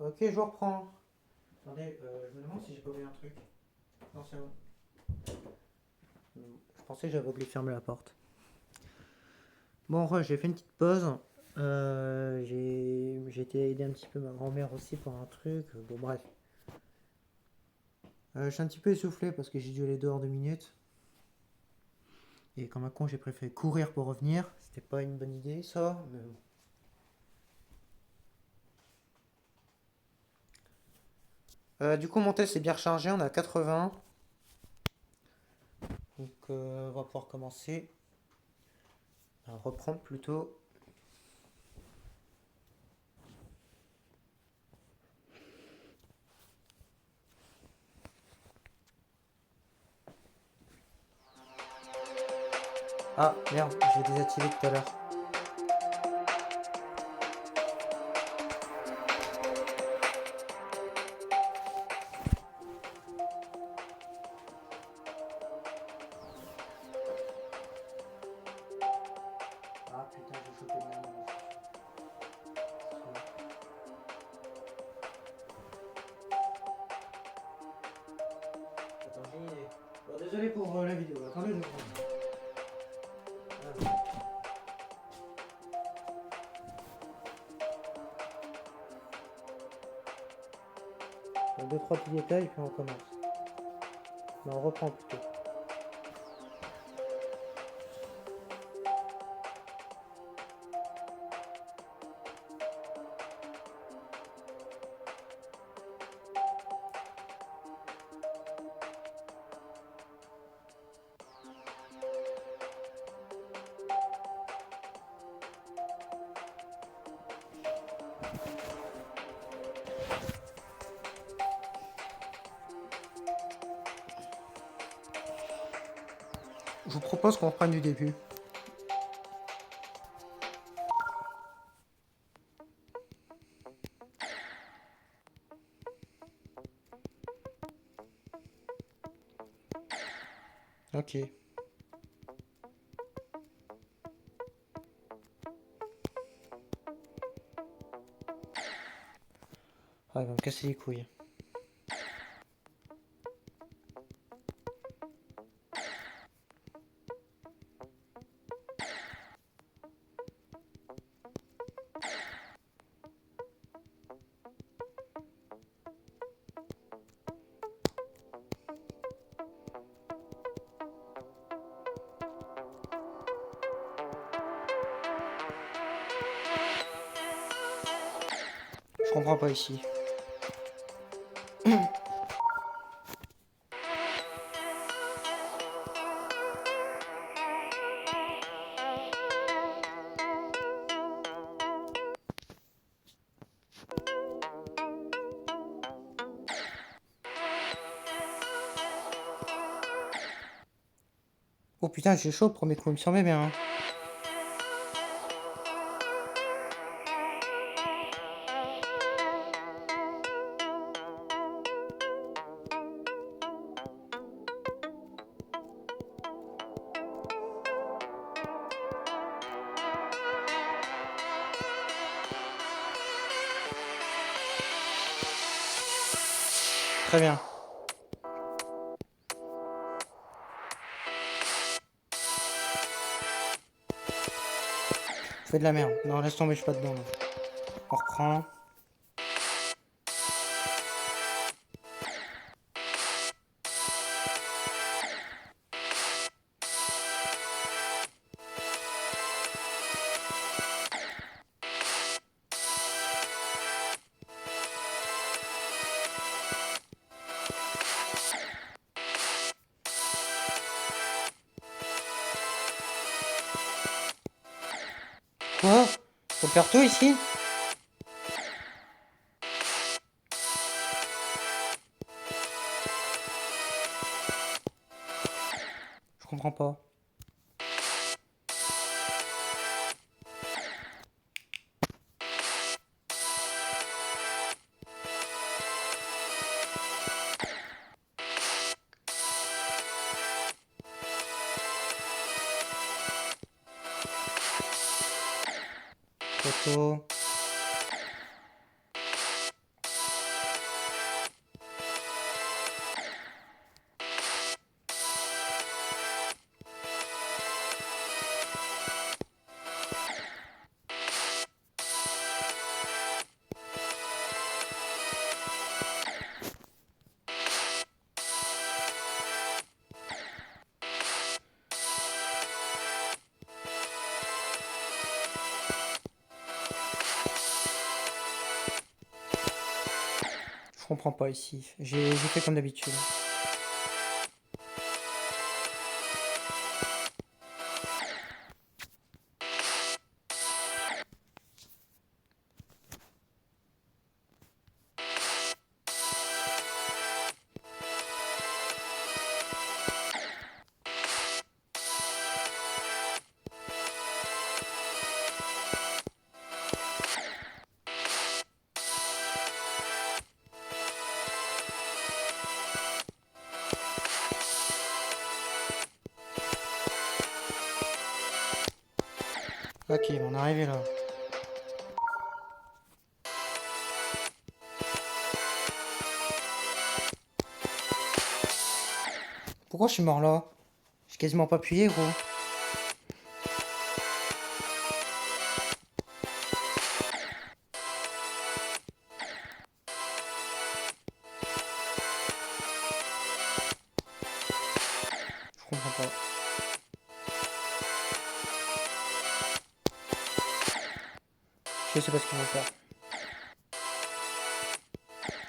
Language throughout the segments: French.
Ok, je vous reprends. Attendez, je me demande si j'ai pas oublié un truc. Non, c'est bon. Je pensais que j'avais oublié de fermer la porte. Bon, j'ai fait une petite pause. J'ai été aider un petit peu ma grand-mère aussi pour un truc. Bon, bref. Je suis un petit peu essoufflé parce que j'ai dû aller dehors 2 minutes. Et comme un con, j'ai préféré courir pour revenir. C'était pas une bonne idée, ça. Mais bon. Du coup, mon test est bien rechargé. On a 80. Donc, on va pouvoir commencer. À reprendre plutôt. Ah, merde, je l'ai désactivé tout à l'heure. Ah putain, j'ai chopé de la merde. Attends, j'ai une idée. Bon, désolé pour la vidéo. Attendez 2 secondes. Ah, deux, trois petits détails, puis on commence. Non, on reprend plutôt. Je vous propose qu'on reprenne du début. Ok. Ah, il va me casser les couilles. Je comprends pas ici. Oh putain, j'ai chaud, le premier coup, il me semblait bien. Hein. Très bien. Je fais de la merde. Non, laisse tomber, je suis pas dedans. Là. On reprend. Quoi? Faut faire tout ici? Je comprends pas. Photo. comprends pas ici. J'ai fait comme d'habitude. Ok, on est arrivé là. Pourquoi je suis mort là? J'ai quasiment pas appuyé, gros. Je comprends pas. Je sais pas ce qu'il faut faire.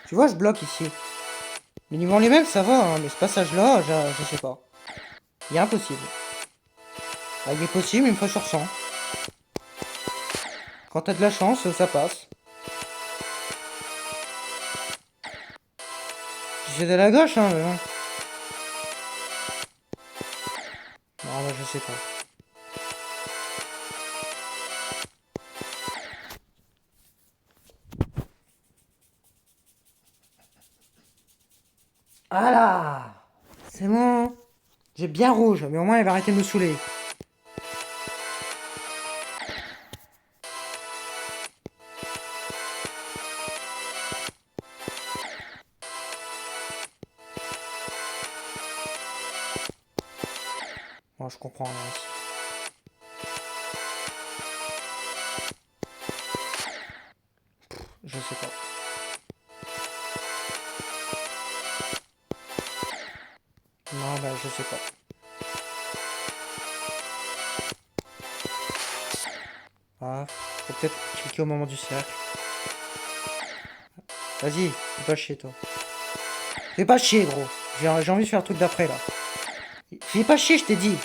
Tu vois, je bloque ici. Les niveaux les mêmes, ça va, hein, mais ce passage-là, je sais pas. Il est impossible. Ah, il est possible une fois sur 100. Quand t'as de la chance, ça passe. J'ai de la gauche, hein, mais bon. Non, là, je sais pas. Ah là! C'est bon. J'ai bien rouge, mais au moins, il va arrêter de me saouler. Bon, je comprends, là, aussi. Je sais pas. Non, bah, je sais pas. Ah, faut peut-être cliquer au moment du cercle. Vas-y, fais pas chier, toi. Fais pas chier, gros. J'ai envie de faire le truc d'après, là. Fais pas chier, je t'ai dit.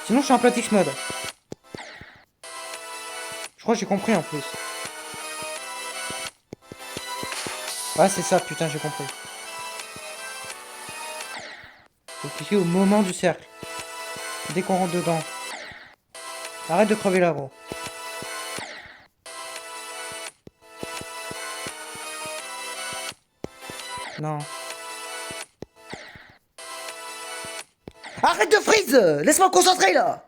Sinon, je suis en Platix mode. Je crois que j'ai compris, en plus. Ah, c'est ça, putain, j'ai compris. Faut cliquer au moment du cercle. Dès qu'on rentre dedans. Arrête de crever là, gros. Non. Arrête de freeze! Laisse-moi me concentrer, là!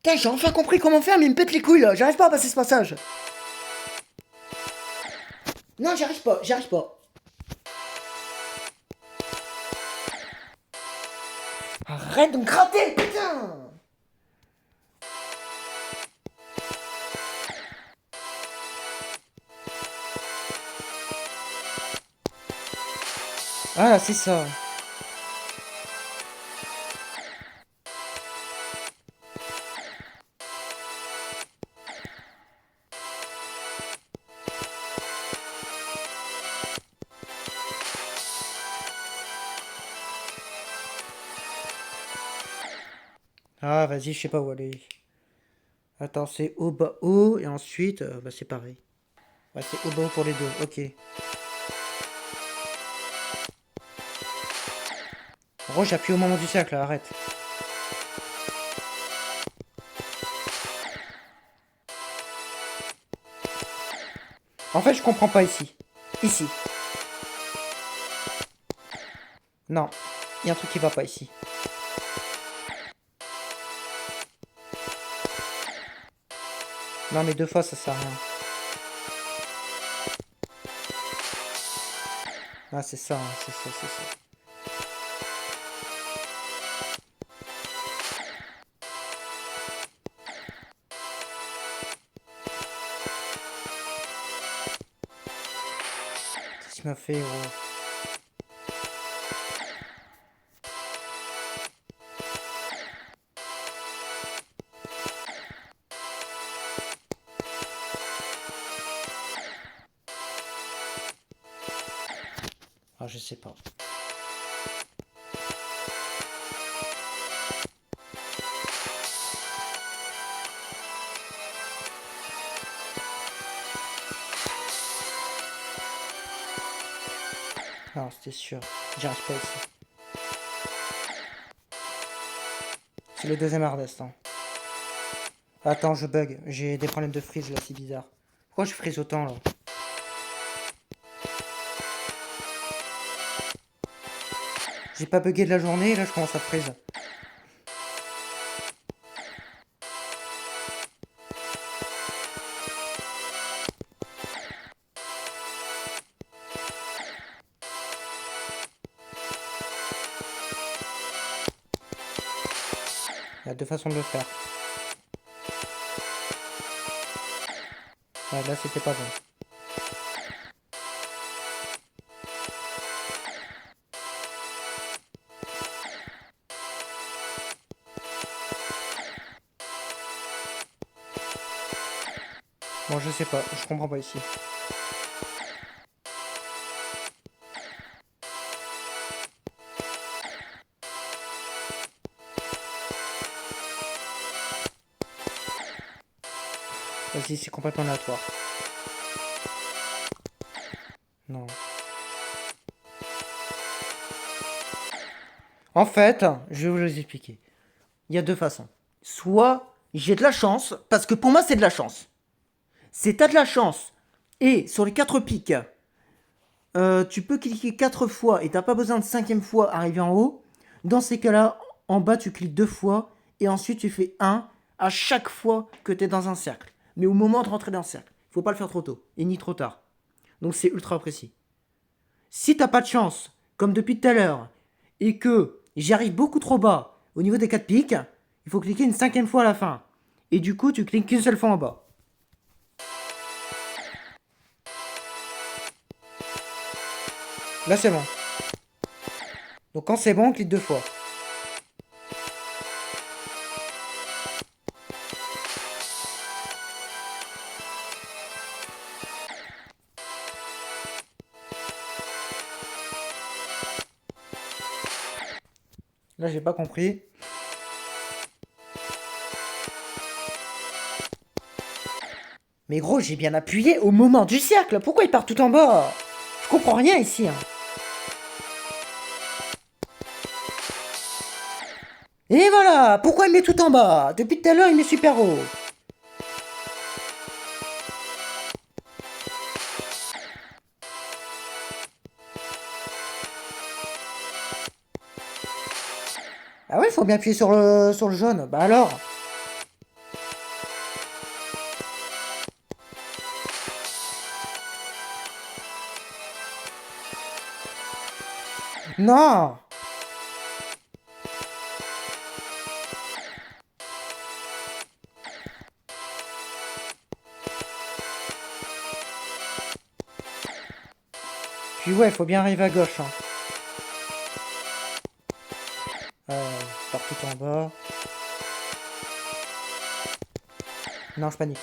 Putain, j'ai enfin compris comment faire, mais il me pète les couilles, là. J'arrive pas à passer ce passage. Non, j'y arrive pas, j'y arrive pas. Arrête de me gratter, putain! Ah, c'est ça. Ah, vas-y, je sais pas où aller. Attends, c'est haut, bas, haut, et ensuite, bah, c'est pareil. Ouais, c'est haut, bas, haut pour les deux, ok. En gros, j'appuie au moment du cercle, là, arrête. En fait, je comprends pas ici. Ici. Non, il y a un truc qui va pas ici. Non, mais deux fois, ça sert à rien. Ah, c'est ça, hein, c'est ça, c'est ça. Qu'est-ce qu'il m'a fait, gros? Ah, je sais pas. Non, c'était sûr. J'y arrive pas ici. C'est le deuxième hardest. Hein. Attends, je bug. J'ai des problèmes de freeze là, c'est bizarre. Pourquoi je freeze autant là? J'ai pas bugué de la journée et là je commence à freeze. Il y a deux façons de le faire. Ouais, là c'était pas bon. Bon, je sais pas, je comprends pas ici. Vas-y, c'est complètement aléatoire. Non. En fait, je vais vous expliquer. Il y a deux façons. Soit j'ai de la chance, parce que pour moi c'est de la chance. C'est t'as de la chance. Et sur les 4 pics, tu peux cliquer 4 fois et t'as pas besoin de 5e fois arriver en haut. Dans ces cas-là, en bas tu cliques 2 fois et ensuite tu fais 1 à chaque fois que tu es dans un cercle. Mais au moment de rentrer dans le cercle, il faut pas le faire trop tôt et ni trop tard. Donc c'est ultra précis. Si t'as pas de chance, comme depuis tout à l'heure, et que j'y arrive beaucoup trop bas au niveau des 4 pics, il faut cliquer une 5e fois à la fin. Et du coup, tu cliques qu'une seule fois en bas. Là, c'est bon. Donc quand c'est bon, on clique 2 fois. Là, j'ai pas compris. Mais gros, j'ai bien appuyé au moment du cercle. Pourquoi il part tout en bas? Je comprends rien ici. Hein. Et voilà. Pourquoi il met tout en bas? Depuis tout à l'heure, il met super haut. Ah ouais, il faut bien appuyer sur le jaune. Bah alors. Non. Puis ouais, faut bien arriver à gauche. Hein. Par tout en bas. Non, je panique.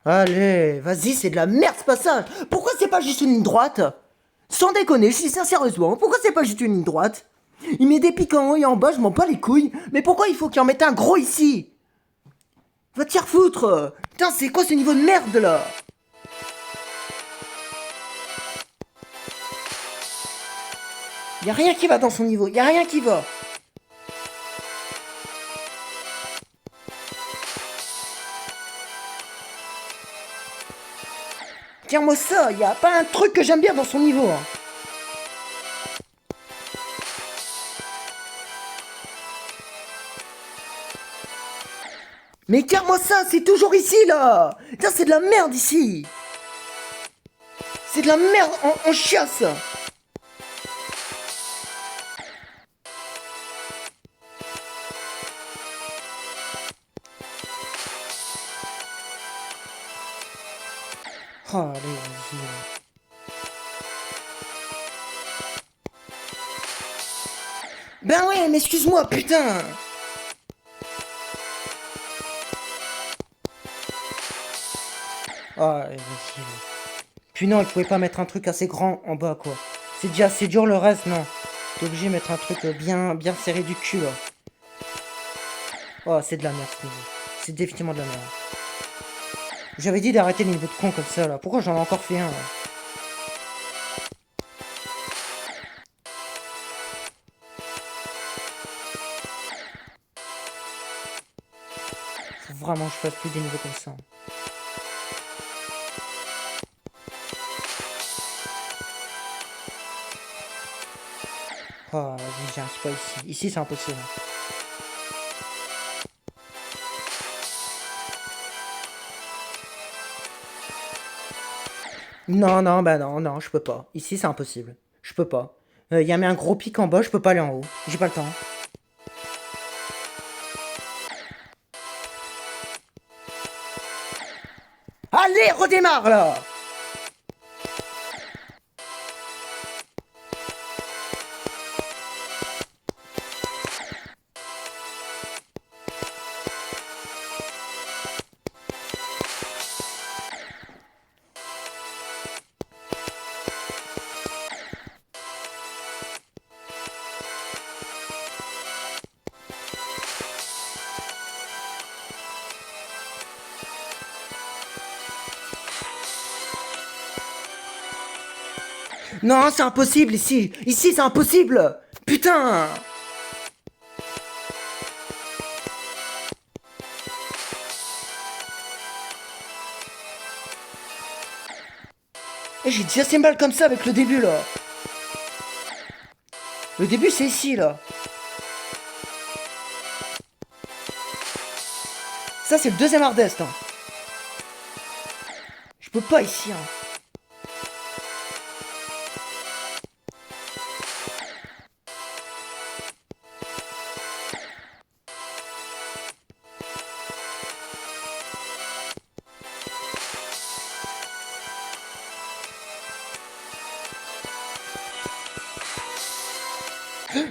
Allez, vas-y, c'est de la merde ce passage. Pourquoi c'est pas juste une ligne droite? Sans déconner, je dis sincèrement, pourquoi c'est pas juste une ligne droite? Il met des pics en haut et en bas, je m'en bats les couilles. Mais pourquoi il faut qu'il en mette un gros ici? Va te faire foutre. Putain, c'est quoi ce niveau de merde là? Y a rien qui va dans son niveau, y a rien qui va. Tiens-moi ça, y a pas un truc que j'aime bien dans son niveau. Hein. Mais tiens-moi ça, c'est toujours ici là. Putain, c'est de la merde ici. C'est de la merde en chiasse. Oh, allez, vas-y. Ben ouais, mais excuse-moi, putain. Oh, allez, vas-y. Puis non, il pouvait pas mettre un truc assez grand en bas, quoi. C'est déjà assez dur le reste, non. T'es obligé de mettre un truc bien serré du cul, là. Oh, c'est de la merde, ce niveau. C'est définitivement de la merde. J'avais dit d'arrêter les niveaux de con comme ça, là. Pourquoi j'en ai encore fait un, là? Faut vraiment que je fasse plus des niveaux comme ça. Oh, vas-y, j'y arrive pas ici. Ici, c'est impossible. Non, non, bah non, non, je peux pas. Ici, c'est impossible. Je peux pas. Y a mis un gros pic en bas, je peux pas aller en haut. J'ai pas le temps. Allez, redémarre, là! Non, c'est impossible ici. Ici, c'est impossible. Putain. Et j'ai déjà assez mal comme ça avec le début, là. Le début, c'est ici, là. Ça, c'est le deuxième hardest, hein. Je peux pas ici, hein.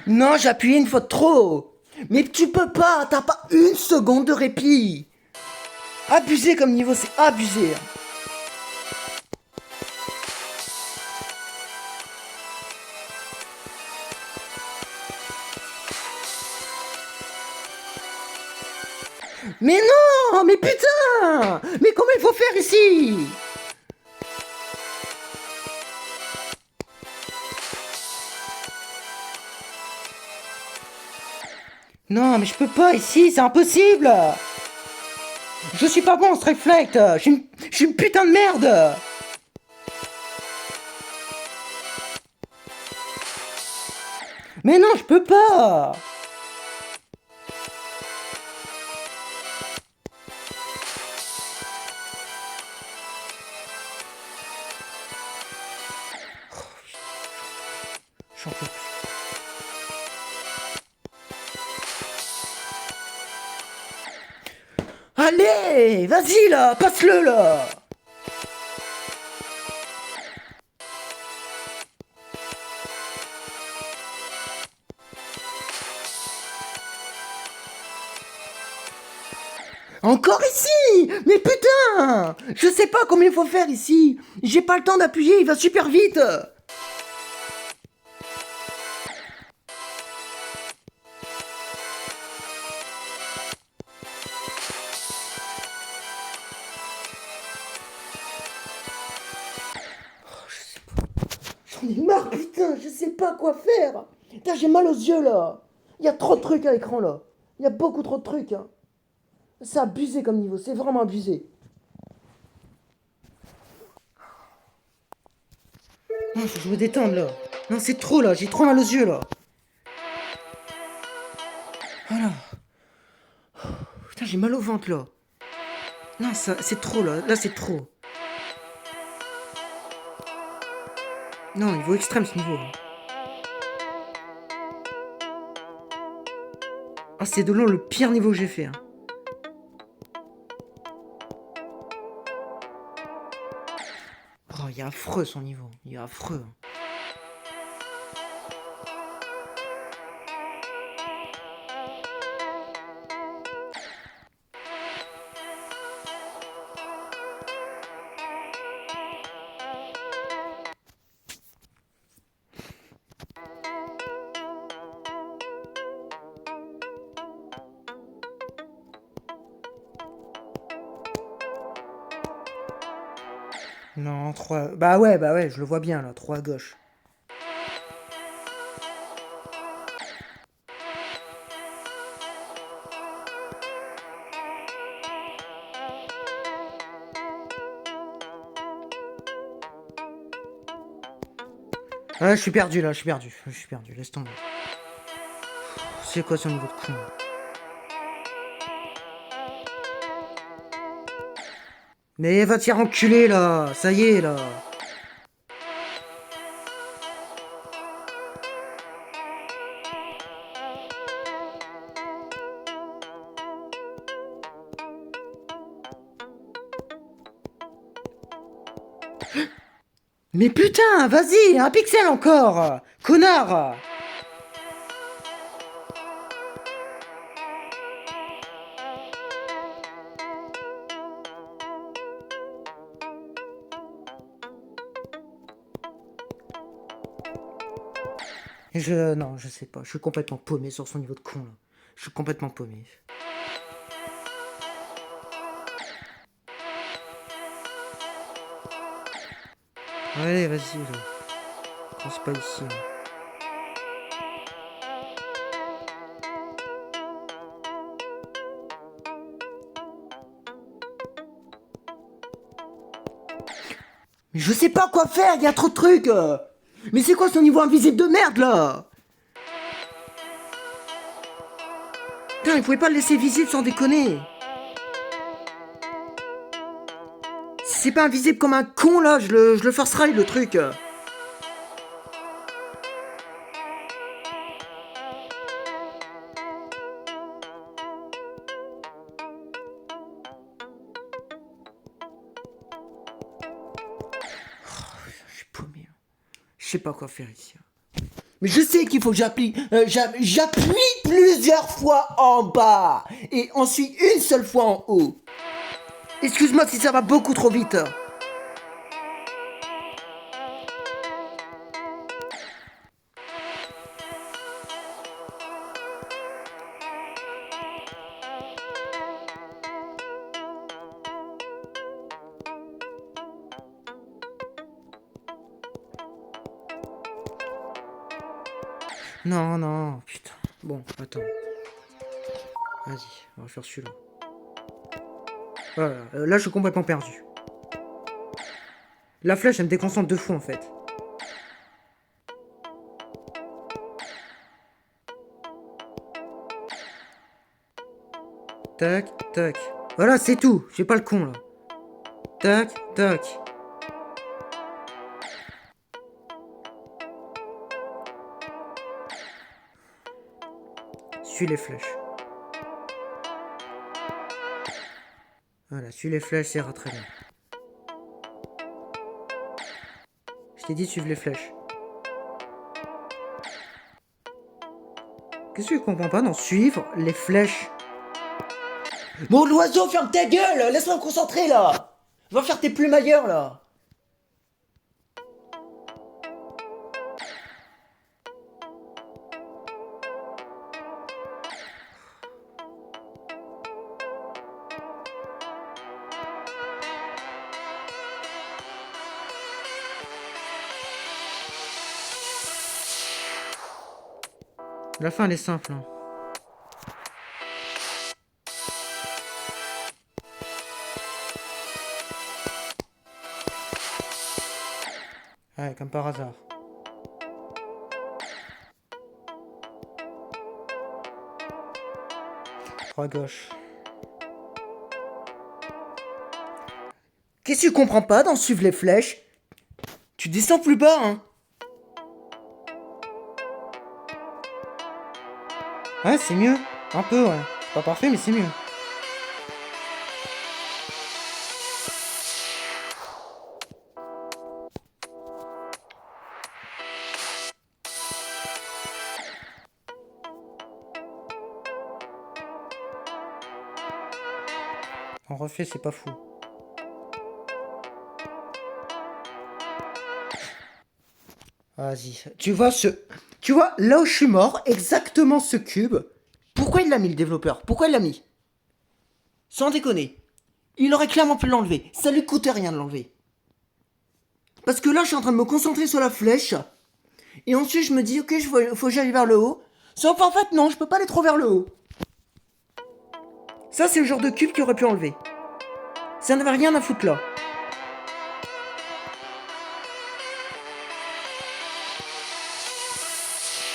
Non, j'ai appuyé une fois de trop. Mais tu peux pas, t'as pas une seconde de répit. Abusé comme niveau, c'est abusé. Mais non, mais putain. Mais comment il faut faire ici? Non, mais je peux pas ici, c'est impossible. Je suis pas bon en Reflect. Je suis une putain de merde. Mais non, je peux pas. J'en peux plus. Allez, vas-y là, passe-le là. Encore ici. Mais putain, je sais pas combien il faut faire ici. J'ai pas le temps d'appuyer, il va super vite. J'en ai marre, putain, je sais pas quoi faire. Putain, j'ai mal aux yeux là. Il y a trop de trucs à l'écran là. Il y a beaucoup trop de trucs. Hein. C'est abusé comme niveau, c'est vraiment abusé. Non, faut que je me détende là. Non, c'est trop là, j'ai trop mal aux yeux là. Voilà. Putain, j'ai mal au ventre là. Non, ça, c'est trop là. Là, c'est trop. Non, niveau extrême ce niveau. Ah, c'est de loin le pire niveau que j'ai fait. Hein. Oh, il est affreux son niveau. Il est affreux. Non, 3. Bah ouais, je le vois bien là. 3 à gauche. Ouais, je suis perdu là, je suis perdu, laisse tomber. C'est quoi son niveau de con là? Mais va te faire enculer là, ça y est là. Mais putain, vas-y, un pixel encore, connard. Non, je sais pas, je suis complètement paumé sur son niveau de con là. Je suis complètement paumé. Allez, vas-y là. Commence pas ici. Là. Mais je sais pas quoi faire, il y a trop de trucs. Mais c'est quoi son niveau invisible de merde là? Putain, il pouvait pas le laisser visible sans déconner. Si c'est pas invisible comme un con là, je le force rail le truc. Je suis paumé. Je sais pas quoi faire ici. Mais je sais qu'il faut que j'appuie plusieurs fois en bas et ensuite une seule fois en haut. Excuse-moi si ça va beaucoup trop vite. Non, non, putain. Bon, attends. Vas-y, on va faire celui-là. Voilà, là je suis complètement perdu. La flèche, elle me déconcentre 2 fois en fait. Tac, tac. Voilà, c'est tout. J'ai pas le con là. Tac, tac. Suis les flèches. Voilà, suis les flèches, ça ira très bien. Je t'ai dit de suivre les flèches. Qu'est-ce que tu comprends pas dans suivre les flèches? Bon, l'oiseau, ferme ta gueule! Laisse-moi me concentrer là! Va faire tes plumes ailleurs là! La fin elle est simple. Hein. Ouais, comme par hasard. Trois gauche. Qu'est-ce que tu comprends pas dans suivre les flèches? Tu descends plus bas, hein? Ouais, c'est mieux. Un peu, ouais. C'est pas parfait, mais c'est mieux. On refait, c'est pas fou. Vas-y. Tu vois, là où je suis mort, exactement ce cube. Pourquoi il l'a mis, le développeur? Pourquoi il l'a mis? Sans déconner. Il aurait clairement pu l'enlever. Ça lui coûtait rien de l'enlever. Parce que là, je suis en train de me concentrer sur la flèche. Et ensuite, je me dis, ok, faut que j'aille vers le haut. Sauf en fait, non, je peux pas aller trop vers le haut. Ça, c'est le genre de cube qu'il aurait pu enlever. Ça n'avait rien à foutre là.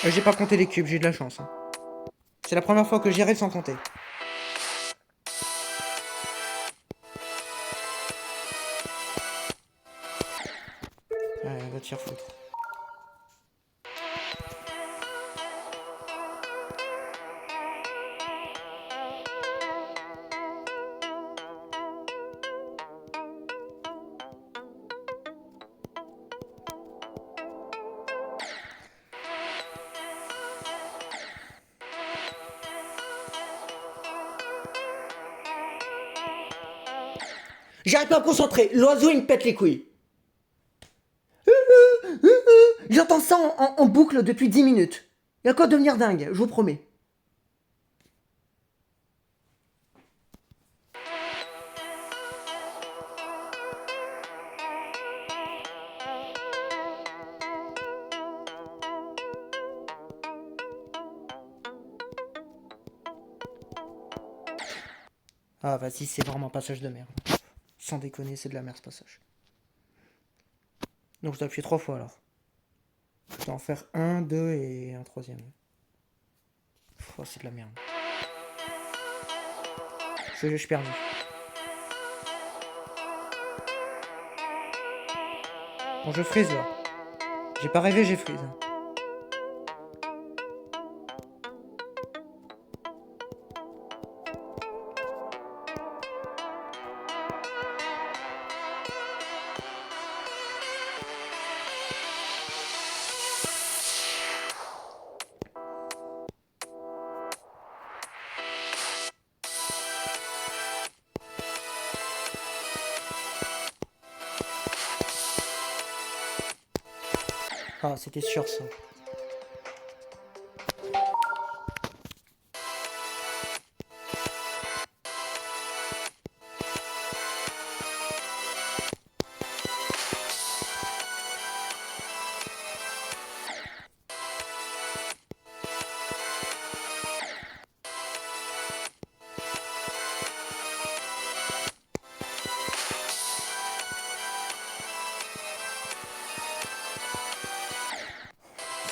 J'ai pas compté les cubes, j'ai eu de la chance. Hein. C'est la première fois que j'y arrive sans compter. Allez, va te faire foutre. J'arrive pas à me concentrer. L'oiseau, il me pète les couilles. J'entends ça en boucle depuis 10 minutes. Il y a quoi de devenir dingue, je vous promets. Ah, vas-y, c'est vraiment un passage de merde. Sans déconner, c'est de la merde ce passage. Donc je dois appuyer 3 fois alors. Je dois en faire 1, 2 et un troisième. Oh, c'est de la merde. Je suis perdu. Bon, je freeze là. J'ai pas rêvé, j'ai freeze. Ah, c'était sûr ça.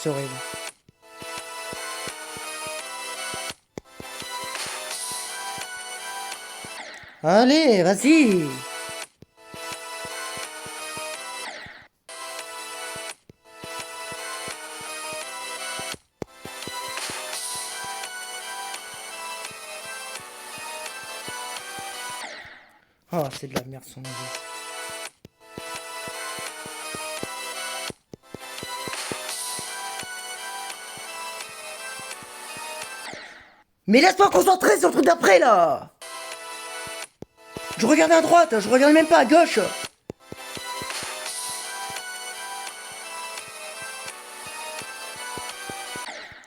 C'est horrible. Allez, vas-y. Ah, c'est de la merde son niveau. Mais laisse-moi concentrer sur le truc d'après là. Je regardais à droite, je regardais même pas à gauche.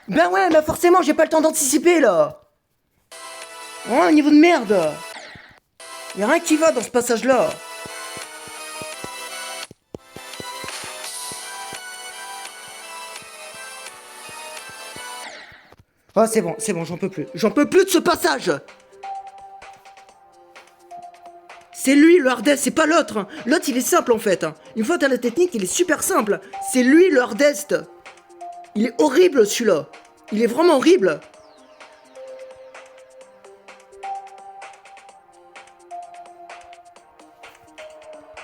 Ben ouais, mais forcément, j'ai pas le temps d'anticiper là. Oh, un niveau de merde. Y'a rien qui va dans ce passage là. Oh, c'est bon, j'en peux plus. J'en peux plus de ce passage. C'est lui le hardest, c'est pas l'autre. Hein. L'autre, il est simple en fait. Hein. Une fois que t'as la technique, il est super simple. C'est lui le hardest. Il est horrible celui-là. Il est vraiment horrible.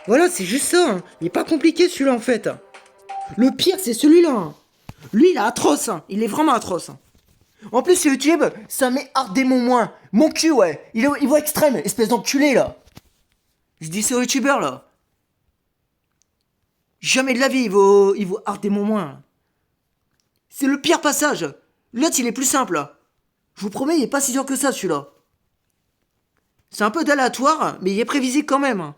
Voilà, c'est juste ça. Hein. Il est pas compliqué celui-là en fait. Le pire, c'est celui-là. Hein. Lui, il est atroce. Hein. Il est vraiment atroce. Hein. En plus, sur YouTube, ça met Art Démon moins. Mon cul, ouais. Il voit extrême, espèce d'enculé, là. Je dis sur YouTubeur, là. Jamais de la vie, il vaut Art Démon moins. C'est le pire passage. L'autre, il est plus simple, là. Je vous promets, il est pas si dur que ça, celui-là. C'est un peu d'aléatoire, mais il est prévisible quand même.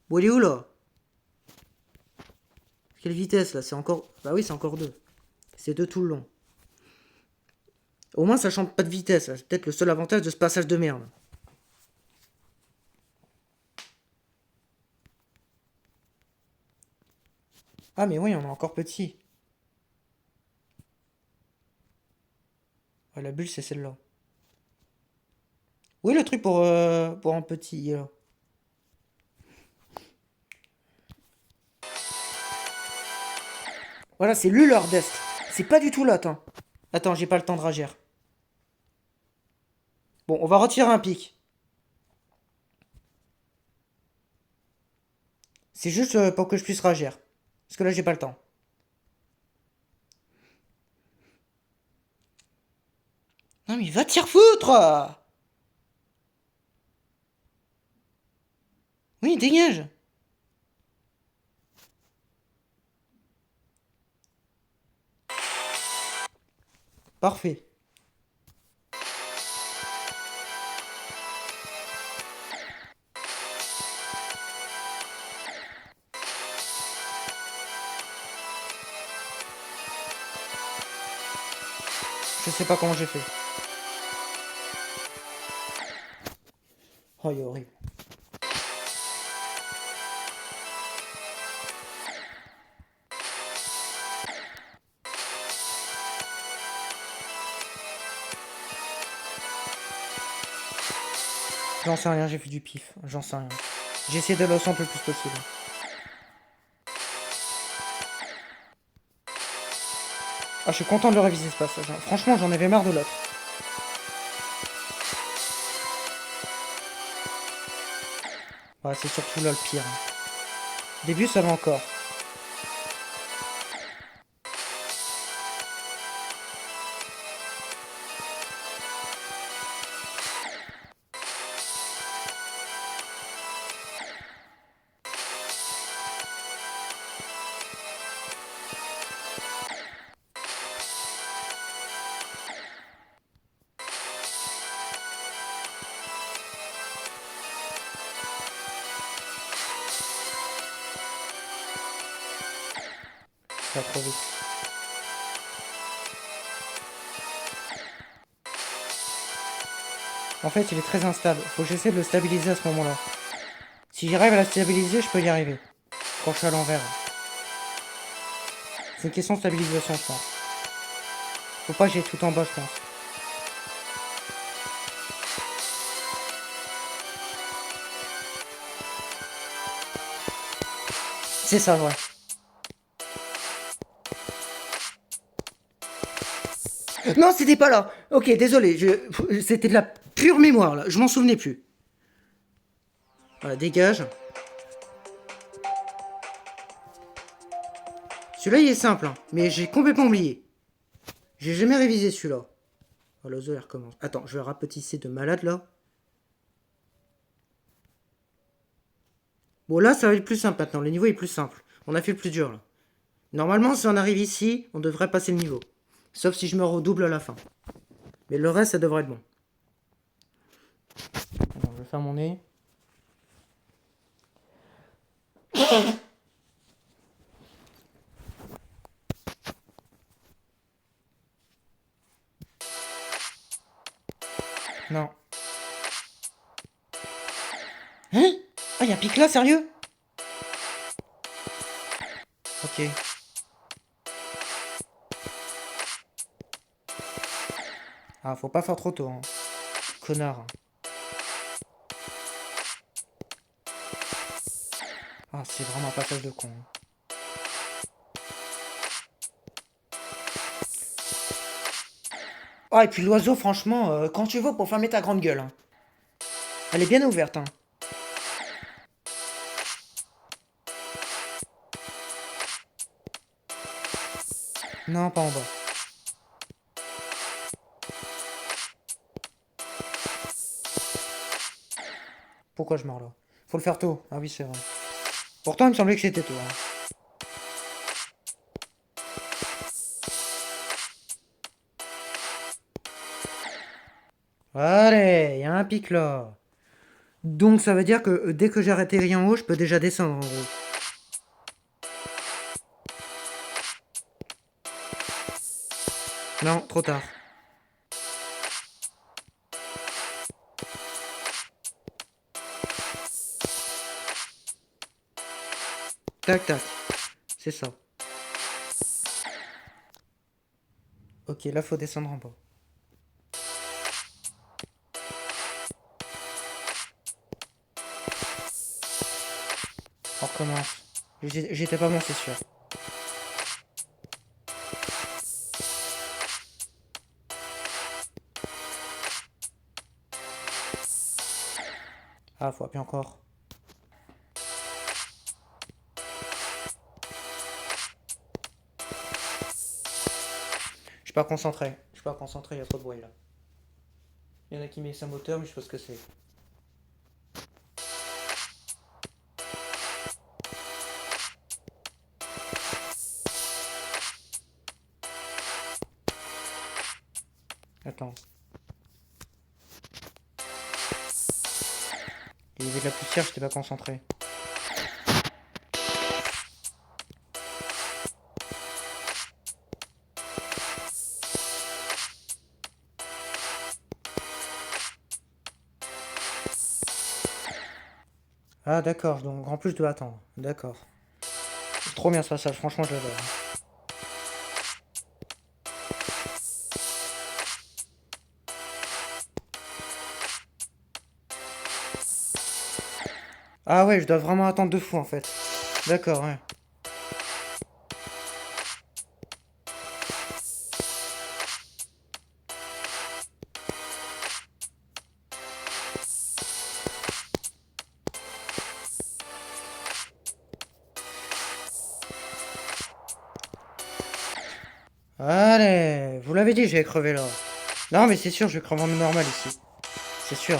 Bon, il est où, là? Quelle vitesse, là? C'est encore... Bah oui, c'est encore 2. C'est 2 tout le long. Au moins, ça change pas de vitesse. C'est peut-être le seul avantage de ce passage de merde. Ah, mais oui, on est encore petit. Ouais, la bulle, c'est celle-là. Oui, le truc pour un petit, là. Voilà, c'est Luleur d'Est. C'est pas du tout là, attends. Attends, j'ai pas le temps de réagir. Bon, on va retirer un pic. C'est juste pour que je puisse réagir. Parce que là, j'ai pas le temps. Non, mais va te faire foutre! Oui, dégage! Parfait. Je sais pas comment j'ai fait. Oh, il est horrible. J'en sais rien, j'ai fait du pif. J'en sais rien. J'ai essayé d'aller au centre le plus possible. Ah, je suis content de le réviser ce passage. Franchement, j'en avais marre de l'autre. Ouais, c'est surtout là le pire. Au début, ça va encore. Ça va trop vite. En fait, il est très instable. Faut que j'essaie de le stabiliser à ce moment-là. Si j'arrive à la stabiliser, je peux y arriver. Quand je suis à l'envers. C'est une question de stabilisation, je pense. Faut pas que j'aille tout en bas, je pense. C'est ça, ouais. Non, c'était pas là. Ok, désolé. C'était de la pure mémoire, là. Je m'en souvenais plus. Voilà, dégage. Celui-là, il est simple, hein, mais j'ai complètement oublié. J'ai jamais révisé celui-là. Oh, l'oiseau, il recommence. Attends, je vais rapetisser de malade, là. Bon, là, ça va être plus simple maintenant. Le niveau est plus simple. On a fait le plus dur, là. Normalement, si on arrive ici, on devrait passer le niveau. Sauf si je me redouble à la fin. Mais le reste, ça devrait être bon. Alors, je vais faire mon nez. Non. Hein? Ah, y'a un pic là, sérieux? Ok. Ah, faut pas faire trop tôt, hein. Connard. Hein. Ah, c'est vraiment un passage de con. Hein. Ah, et puis l'oiseau, franchement, quand tu vas pour fermer ta grande gueule. Hein. Elle est bien ouverte. Hein. Non, pas en bas. Pourquoi je meurs là? Faut le faire tôt. Ah oui, c'est vrai. Pourtant, il me semblait que c'était tôt. Hein. Allez, il y a un pic là. Donc ça veut dire que dès que j'ai atterri en haut, je peux déjà descendre en gros. Non, trop tard. Tac, tac. C'est ça. Ok, là, faut descendre en bas. On recommence. J'étais pas bon, c'est sûr. Ah, faut appuyer encore. Je suis pas concentré. Je suis pas concentré, il y a trop de bruit là. Il y en a qui met sa moteur, mais je sais pas ce que c'est. Attends. Il y avait de la poussière, j'étais pas concentré. Ah d'accord, donc en plus je dois attendre. D'accord. C'est trop bien ce passage, franchement je l'adore. Ah ouais, je dois vraiment attendre de fou en fait. D'accord, ouais. Allez, vous l'avez dit, j'ai crevé là. Non mais c'est sûr, je vais crever en normal ici. C'est sûr.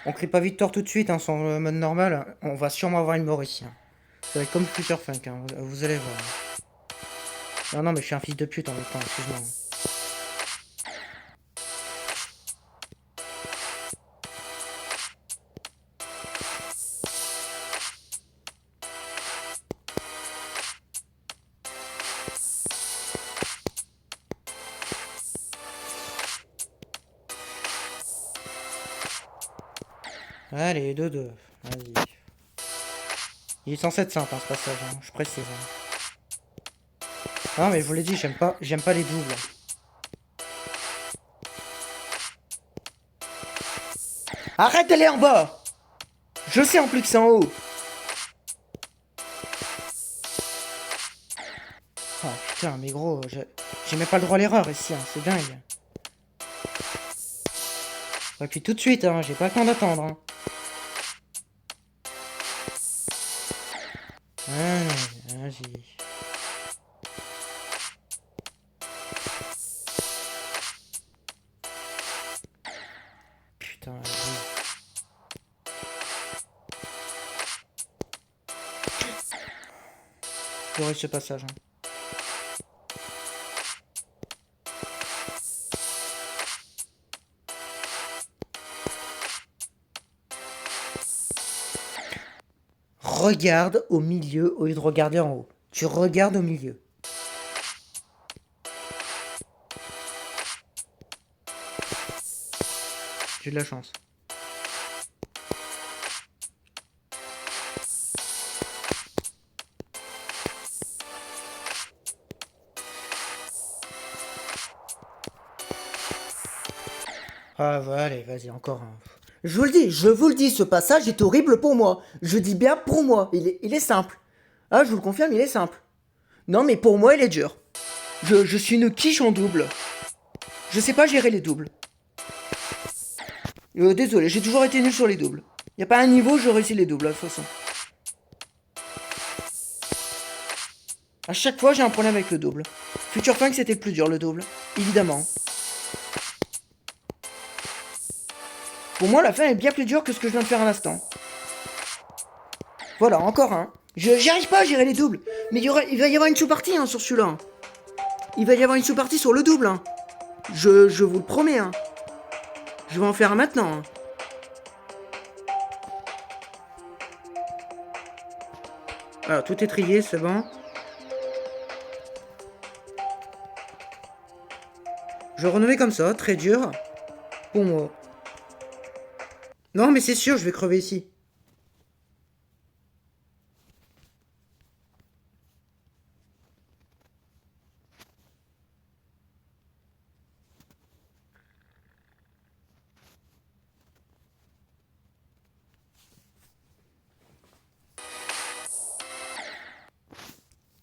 On crie pas Victor tout de suite, hein, sur le mode normal. On va sûrement avoir une mort ici. Hein. Ça va être comme Future Funk, hein, vous allez voir. Non, non, mais je suis un fils de pute en même temps, excuse-moi. Allez, 2-2. Vas-y. Il est censé être simple, hein, ce passage, hein, je précise. Hein. Non, mais je vous l'ai dit, j'aime pas les doubles. Arrête d'aller en bas! Je sais en plus que c'est en haut. Oh putain, mais gros, j'ai même pas le droit à l'erreur ici, hein, c'est dingue. Et puis tout de suite, hein, j'ai pas le temps d'attendre. Hein. Allez, vas-y. Putain, vas-y. J'aurais ce passage. Hein. Regarde au milieu au lieu de regarder en haut. Tu regardes au milieu. J'ai de la chance. Ah, voilà, allez, vas-y, encore un. Je vous le dis, ce passage est horrible pour moi. Je dis bien pour moi. Il est simple. Ah, je vous le confirme, il est simple. Non, mais pour moi, il est dur. Je suis une quiche en double. Je sais pas gérer les doubles. Désolé, j'ai toujours été nul sur les doubles. Y a pas un niveau où je réussis les doubles, de toute façon. À chaque fois, j'ai un problème avec le double. Future Funk, c'était le plus dur, le double. Évidemment. Pour moi, la fin est bien plus dure que ce que je viens de faire à l'instant. Voilà, encore un. J'y arrive pas à gérer les doubles. Mais il va y avoir une sous-partie hein, sur celui-là. Il va y avoir une sous-partie sur le double. Hein. Je vous le promets. Hein. Je vais en faire un maintenant. Hein. Voilà, tout est trié, c'est bon. Je vais renommer comme ça, très dur. Pour moi. Non, mais c'est sûr, je vais crever ici.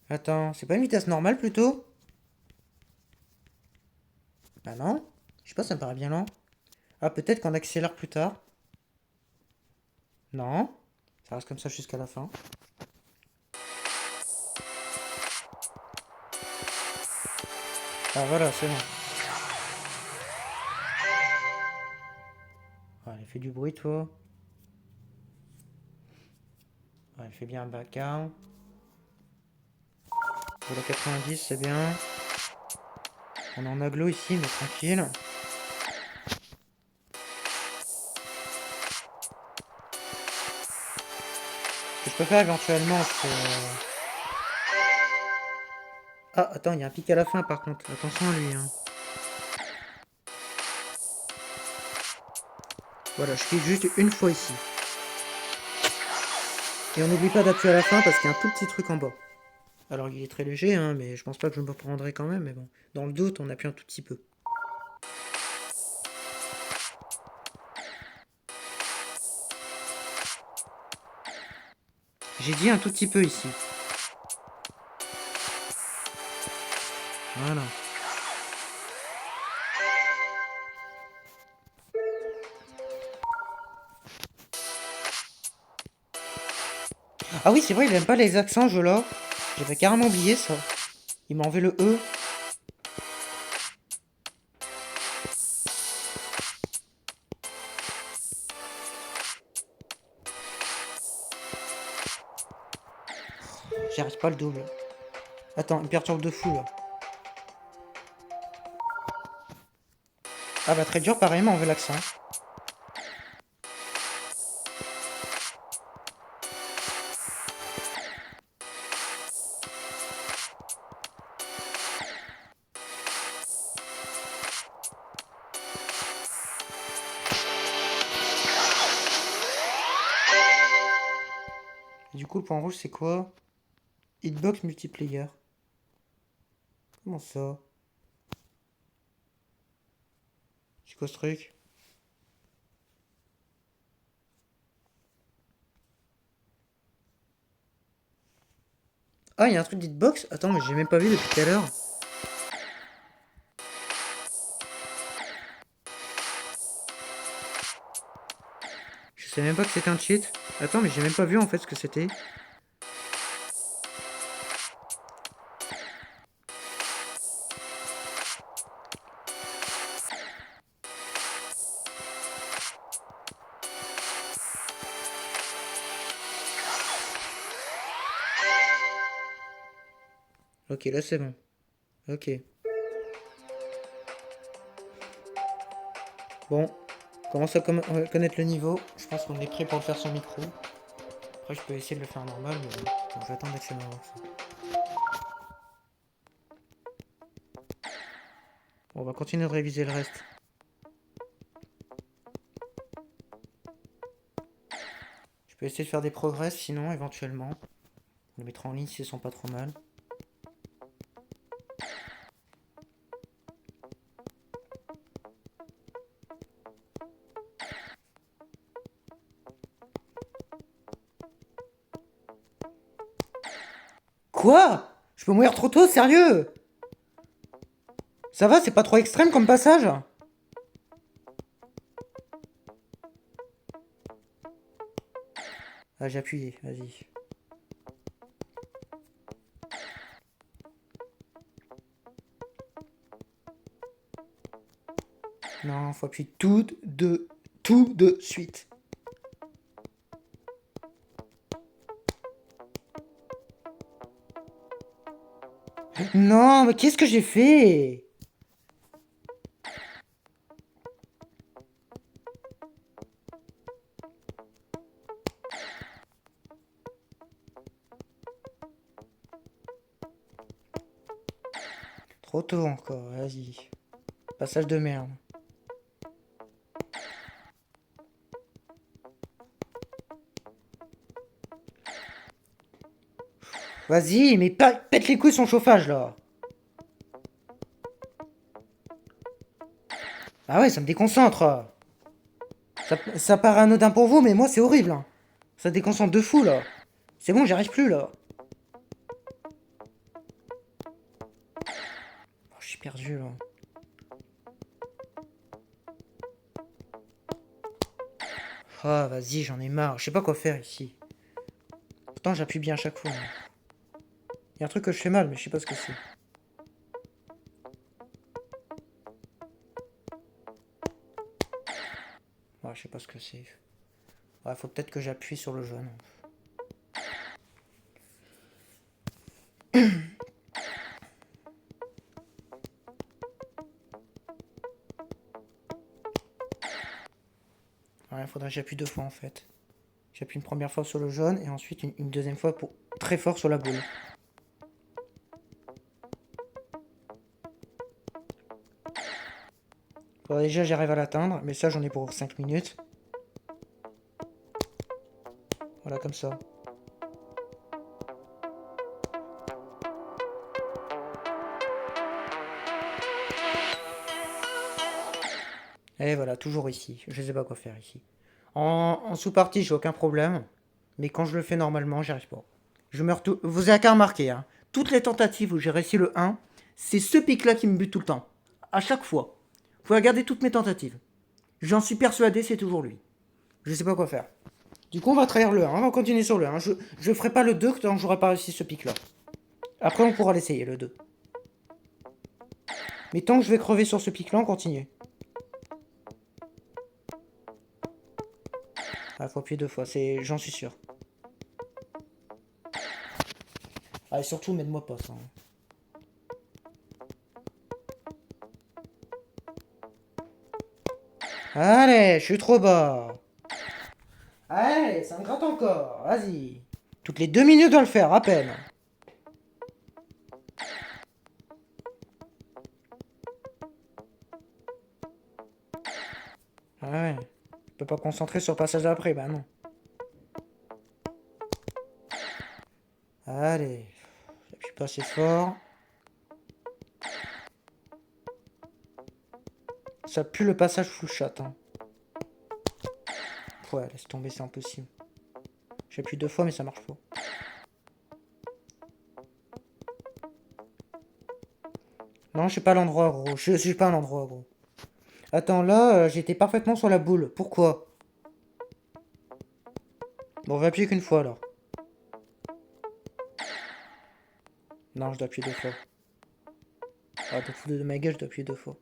Attends, c'est pas une vitesse normale plutôt? Bah non. Je sais pas, ça me paraît bien lent. Ah, peut-être qu'on accélère plus tard. Non. Ça reste comme ça jusqu'à la fin. Ah voilà, c'est bon. Allez, fais du bruit toi. Allez, fais bien un background. Pour la 90, c'est bien. On est en aglo ici, mais tranquille. Ce que je peux faire éventuellement, c'est... Ah, attends, il y a un pic à la fin par contre. Attention à lui. Hein. Voilà, je clique juste une fois ici. Et on n'oublie pas d'appuyer à la fin parce qu'il y a un tout petit truc en bas. Alors il est très léger, hein, mais je pense pas que je me prendrai quand même. Mais bon, dans le doute, on appuie un tout petit peu. J'ai dit un tout petit peu ici. Voilà. Ah oui, c'est vrai, il aime pas les accents, je là. J'avais carrément oublié ça. Il m'a enlevé le E. J'y arrive pas le double. Attends, il me perturbe de fou là. Ah bah très dur, pareil, il m'a enlevé l'accent. Et du coup, le point rouge, c'est quoi? Hitbox multiplayer. Comment ça? C'est quoi ce truc? Ah, il y a un truc d'hitbox? Attends, mais j'ai même pas vu depuis tout à l'heure. Je sais même pas que c'était un cheat. Attends, mais j'ai même pas vu en fait ce que c'était. Ok, là c'est bon. Ok. Bon, on commence à connaître le niveau. Je pense qu'on est prêt pour le faire sans micro. Après, je peux essayer de le faire normal, mais bon, je vais attendre d'accélérer ça. Bon, on va continuer de réviser le reste. Je peux essayer de faire des progrès, sinon, éventuellement. On les mettra en ligne s'ils sont pas trop mal. Quoi? Je peux mourir trop tôt, sérieux? Ça va, c'est pas trop extrême comme passage? Ah, j'ai appuyé, vas-y. Non, faut appuyer tout de suite. Non, mais qu'est-ce que j'ai fait? Trop tôt encore, vas-y. Passage de merde. Vas-y, mais pète les couilles son chauffage là. Ah ouais, ça me déconcentre. Ça paraît anodin pour vous, mais moi c'est horrible. Hein. Ça déconcentre de fou là. C'est bon, j'y arrive plus là. Oh, je suis perdu là. Ah, vas-y, j'en ai marre. Je sais pas quoi faire ici. Pourtant, j'appuie bien à chaque fois. Il y a un truc que je fais mal, mais je sais pas ce que c'est. Ouais, je sais pas ce que c'est. Ouais, faut peut-être que j'appuie sur le jaune. Ouais, faudrait que j'appuie 2 fois en fait. J'appuie une première fois sur le jaune et ensuite une deuxième fois pour très fort sur la boule. Bon, déjà j'arrive à l'atteindre, mais ça j'en ai pour 5 minutes. Voilà, comme ça. Et voilà, toujours ici. Je sais pas quoi faire ici. En sous-partie, j'ai aucun problème. Mais quand je le fais normalement, j'y arrive pas. Je meurs tout. Vous avez qu'à remarquer, hein. Toutes les tentatives où j'ai réussi le 1, c'est ce pic-là qui me bute tout le temps. À chaque fois. Faut regarder toutes mes tentatives. J'en suis persuadé, c'est toujours lui. Je sais pas quoi faire. Du coup, on va trahir le 1. On va continuer sur le 1. Je ferai pas le 2 tant que j'aurai pas réussi ce pic-là. Après, on pourra l'essayer, le 2. Mais tant que je vais crever sur ce pic-là, on continue. Ah, faut appuyer 2 fois, j'en suis sûr. Ah, et surtout, m'aide-moi pas ça. Hein. Allez, je suis trop bas. Allez, ça me gratte encore. Vas-y. Toutes les 2 minutes, on le faire, à peine. Ah ouais. Je peux pas concentrer sur le passage d'après, bah non. Allez. J'appuie pas assez fort. Ça pue le passage full shot. Hein. Ouais, laisse tomber, c'est impossible. J'appuie 2 fois, mais ça marche pas. Non, je suis pas à l'endroit, gros. Je suis pas à l'endroit, gros. Attends, là, j'étais parfaitement sur la boule. Pourquoi? Bon, on va appuyer qu'une fois, alors. Non, je dois appuyer 2 fois. Ah, t'es fou de ma gueule, je dois appuyer 2 fois.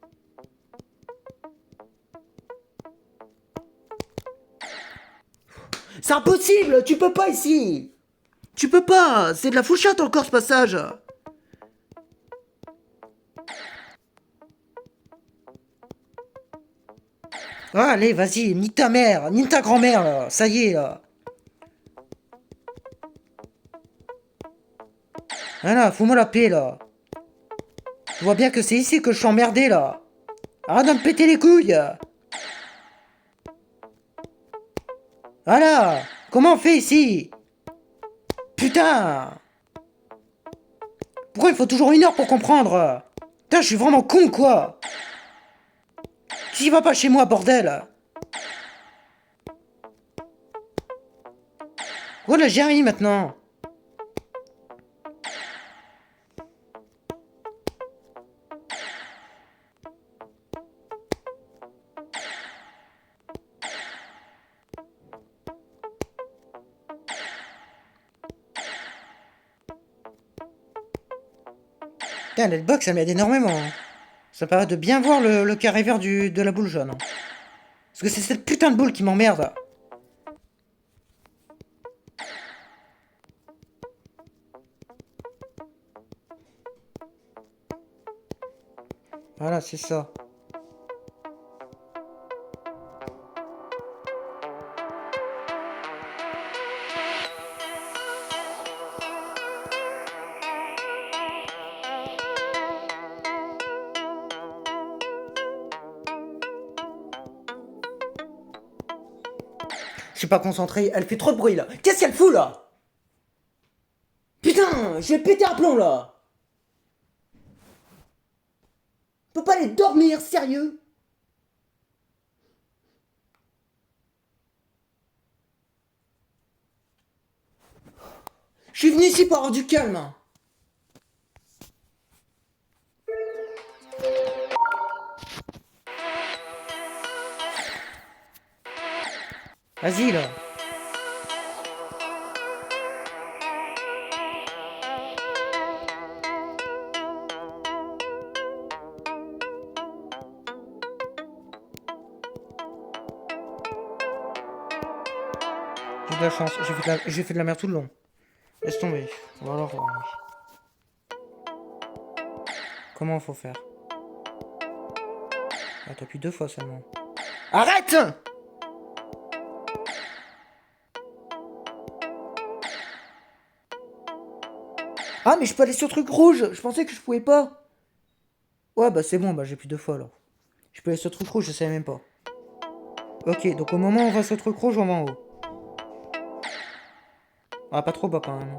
C'est impossible. Tu peux pas ici. Tu peux pas. C'est de la fouchette encore, ce passage. Ah, allez, vas-y, nique ta mère, nique ta grand-mère, là. Ça y est, là. Voilà, fous-moi la paix, là. Tu vois bien que c'est ici que je suis emmerdé, là. Arrête de me péter les couilles. Voilà. Comment on fait ici? Putain. Pourquoi il faut toujours 1 heure pour comprendre? Putain, je suis vraiment con, quoi. Tu y vas pas chez moi, bordel. Voilà, j'y arrive maintenant. Putain, l'hitbox, ça m'aide énormément. Hein. Ça paraît de bien voir le carré vert de la boule jaune. Hein. Parce que c'est cette putain de boule qui m'emmerde. Voilà, c'est ça. Je suis pas concentré, elle fait trop de bruit là. Qu'est-ce qu'elle fout là? Putain, je vais péter un plomb là. On peut pas aller dormir, sérieux? Je suis venu ici pour avoir du calme. Vas-y là. J'ai de la chance, j'ai fait de la merde tout le long. Laisse tomber. Ou alors, comment faut faire? Ah, t'appuies 2 fois seulement. Arrête! Ah, mais je peux aller sur le truc rouge. Je pensais que je pouvais pas. Ouais, bah c'est bon, bah j'ai plus 2 fois alors. Je peux aller sur le truc rouge, je savais même pas. Ok, donc au moment où on va sur le truc rouge, on va en haut. Ah, pas trop bas quand même.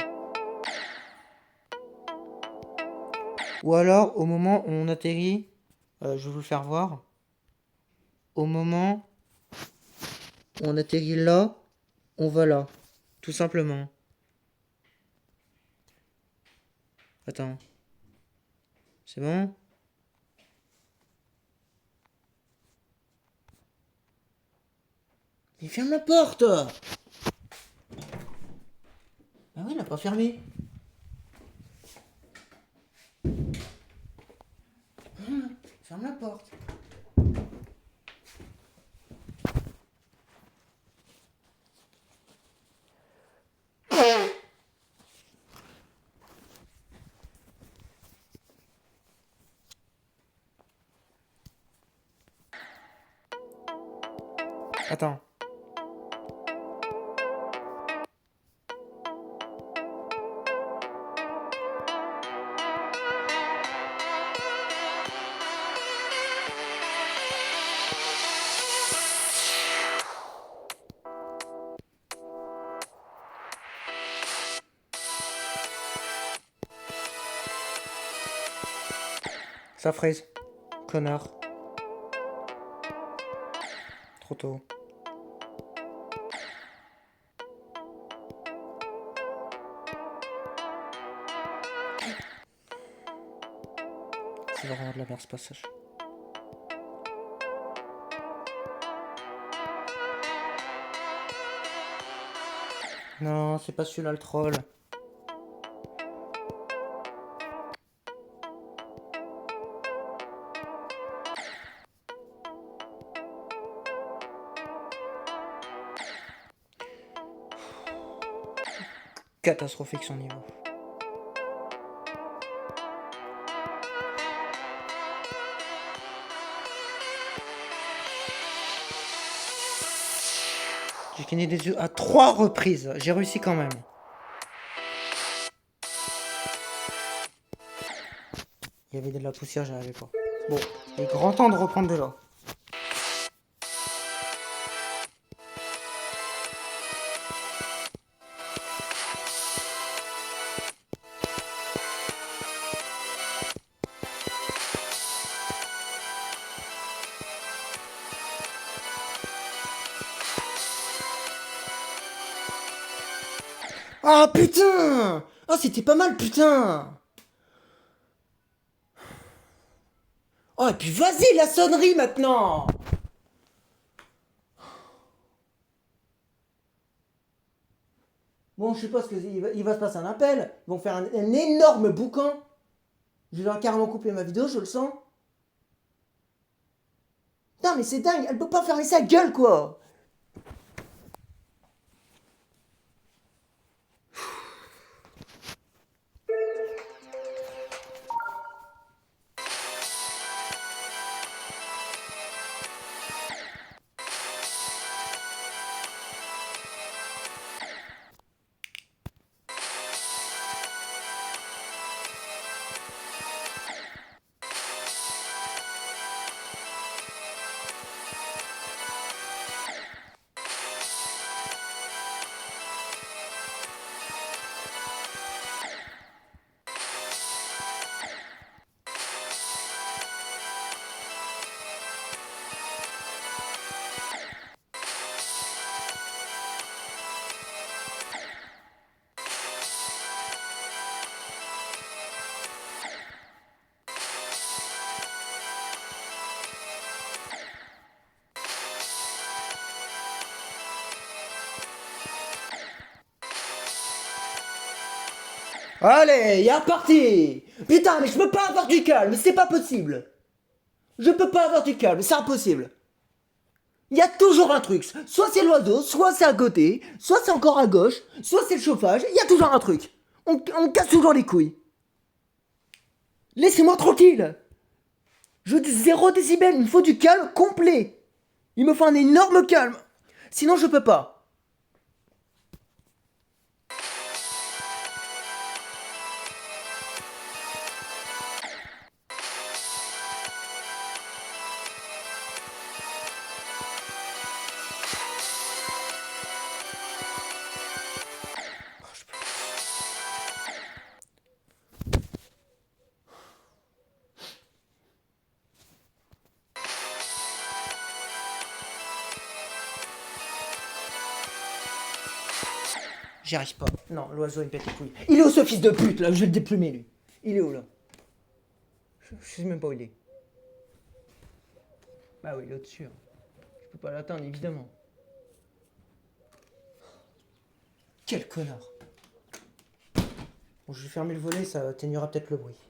Ou alors, au moment où on atterrit, je vais vous le faire voir. Au moment où on atterrit là, on va là. Tout simplement. Attends. C'est bon? Il ferme la porte! Ah oui, il n'a pas fermé. Ferme la porte. Attends. Ça fraise. Connard. Trop tôt. C'est vraiment de la merde ce passage. Non, c'est pas celui-là le troll. Catastrophique son niveau. J'ai cligné des yeux à 3 reprises. J'ai réussi quand même. Il y avait de la poussière, j'arrivais pas. Bon, il est grand temps de reprendre de là. Ah putain! Ah c'était pas mal putain! Oh et puis vas-y la sonnerie maintenant! Bon je sais pas ce que il va se passer un appel. Ils vont faire un énorme boucan. Je vais leur carrément couper ma vidéo, je le sens. Putain, mais c'est dingue, elle peut pas fermer sa gueule, quoi. Allez, y a reparti. Putain, mais je peux pas avoir du calme, c'est pas possible. Je peux pas avoir du calme, c'est impossible. Il y a toujours un truc. Soit c'est l'oiseau, soit c'est à côté, soit c'est encore à gauche, soit c'est le chauffage. Il y a toujours un truc. On casse toujours les couilles. Laissez-moi tranquille. Je dis 0 décibel, il me faut du calme complet. Il me faut un énorme calme. Sinon je peux pas. J'y arrive pas. Non, l'oiseau il me pète les couilles. Il est où ce fils de pute là? Je vais le déplumer lui. Il est où là? Je sais même pas où il est. Bah oui, il est au-dessus. Je peux pas l'atteindre évidemment. Quel connard. Bon, je vais fermer le volet, ça atténuera peut-être le bruit.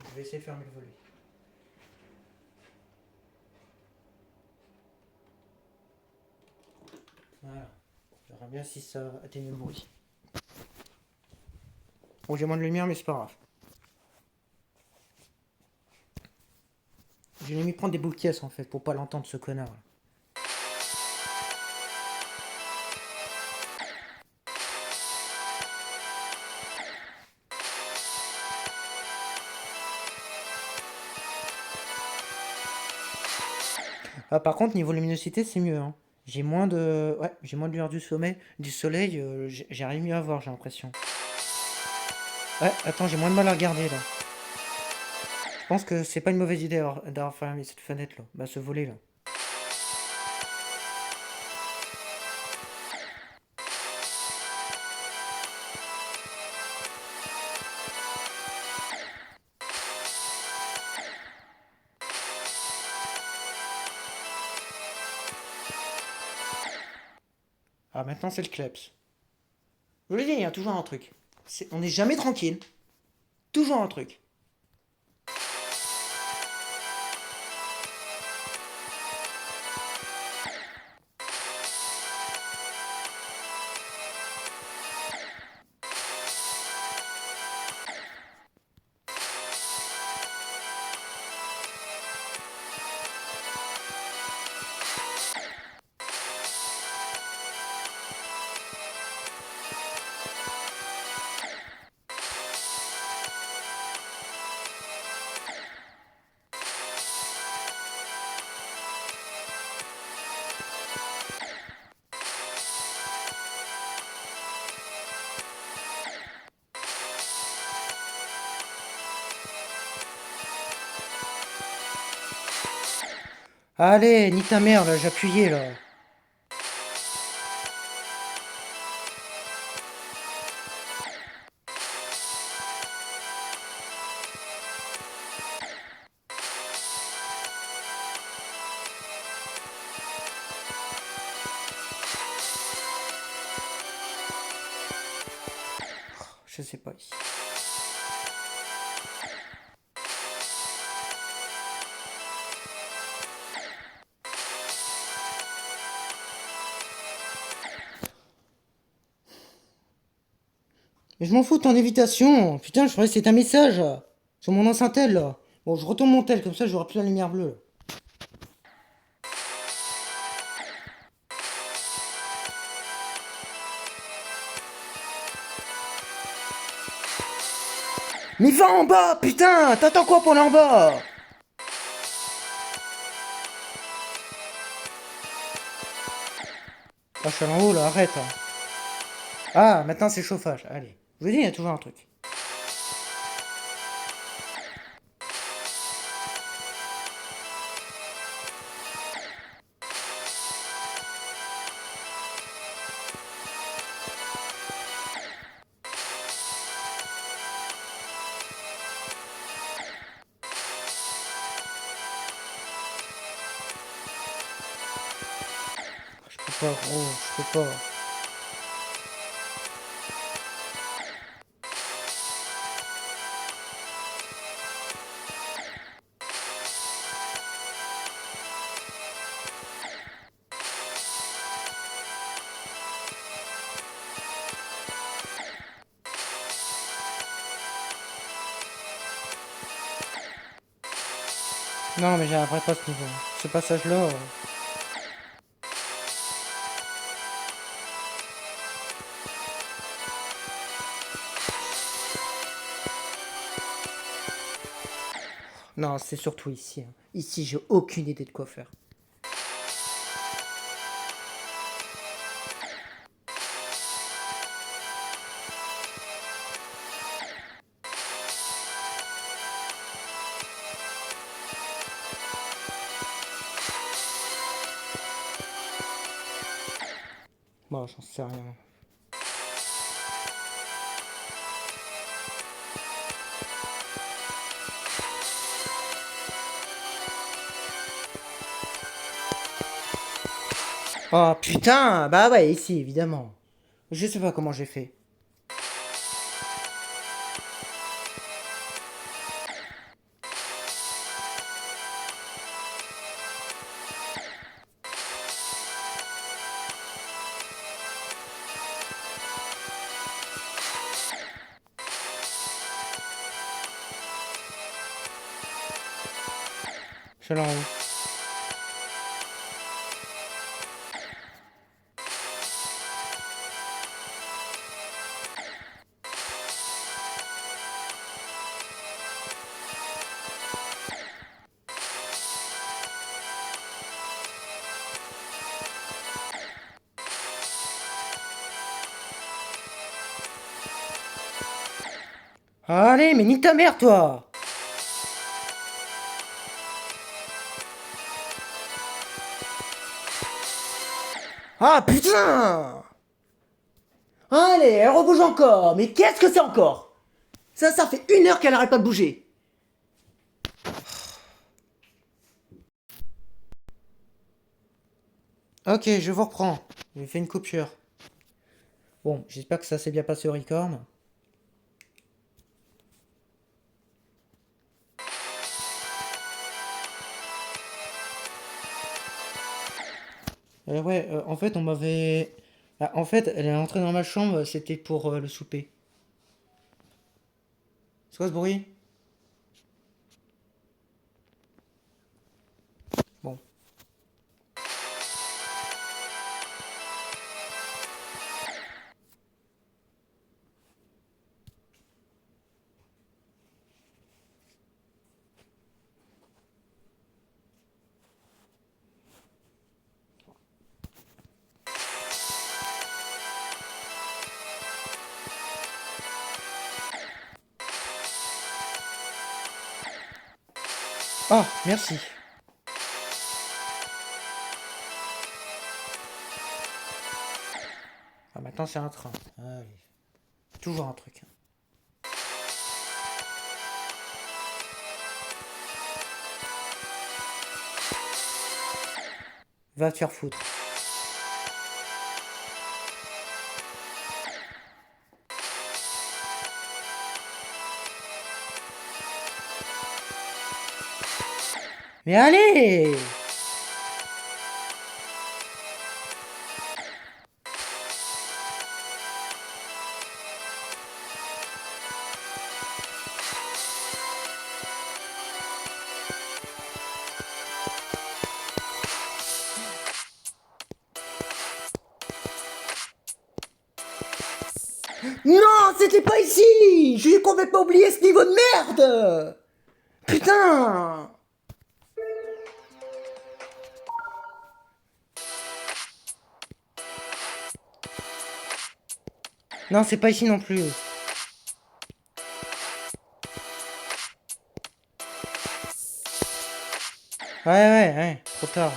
Je vais essayer de fermer le volet. Voilà. On verra bien si ça atténue le bruit. Bon, j'ai moins de lumière, mais c'est pas grave. Je l'ai mis prendre des boules de caisse en fait, pour pas l'entendre ce connard. Ah, par contre, niveau luminosité, c'est mieux. Hein. J'ai moins de. Ouais, j'ai moins de lueur du soleil, j'arrive mieux à voir, j'ai l'impression. Ouais, attends, j'ai moins de mal à regarder là. Je pense que c'est pas une mauvaise idée d'avoir fermé cette fenêtre là. Bah, ce volet là. Ah, maintenant c'est le kleps. Je vous l'ai dit, il y a toujours un truc. On n'est jamais tranquille. Toujours un truc. Allez, nique ta mère là, j'appuyais là. Je sais pas ici. Mais je m'en fous de ton invitation. Putain, je croyais que c'était un message. Sur mon ancien tel, là. Bon, je retourne mon tel, comme ça j'aurai plus la lumière bleue. Mais va en bas, putain. T'attends quoi pour aller en bas? Ah, je suis en haut, là, arrête. Ah, maintenant c'est chauffage. Allez. Je vous dis, il y a toujours un truc. Je peux pas, gros, je peux pas. Non, mais j'arriverai pas à ce niveau. Ce passage-là. Non, c'est surtout ici, hein. Ici, j'ai aucune idée de quoi faire. Bon, j'en sais rien. Oh putain, bah ouais, ici, évidemment. Je sais pas comment j'ai fait. Je suis là en haut. Allez, mais nique ta mère, toi! Ah putain! Allez, elle rebouge encore! Mais qu'est-ce que c'est encore? Ça fait 1 heure qu'elle arrête pas de bouger! Ok, je vous reprends. J'ai fait une coupure. Bon, j'espère que ça s'est bien passé au record. Ouais, en fait, on m'avait... Ah, en fait, elle est entrée dans ma chambre, c'était pour le souper. C'est quoi ce bruit? Bon. Ah, merci. Ah, maintenant c'est un train. Allez. Toujours un truc. Va te faire foutre. Mais allez! Non, c'était pas ici! J'ai complètement oublié ce niveau de merde! Putain! Non, c'est pas ici non plus. Ouais, trop tard.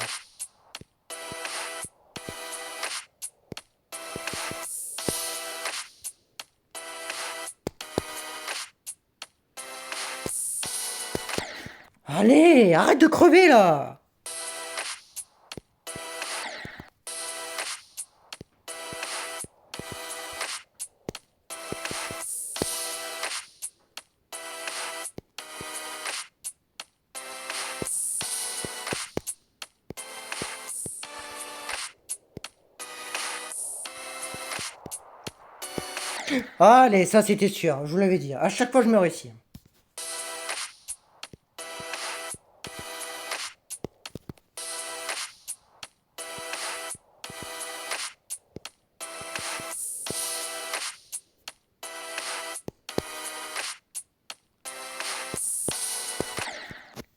Allez, arrête de crever là! Allez, ça c'était sûr, je vous l'avais dit. À chaque fois je me réussis.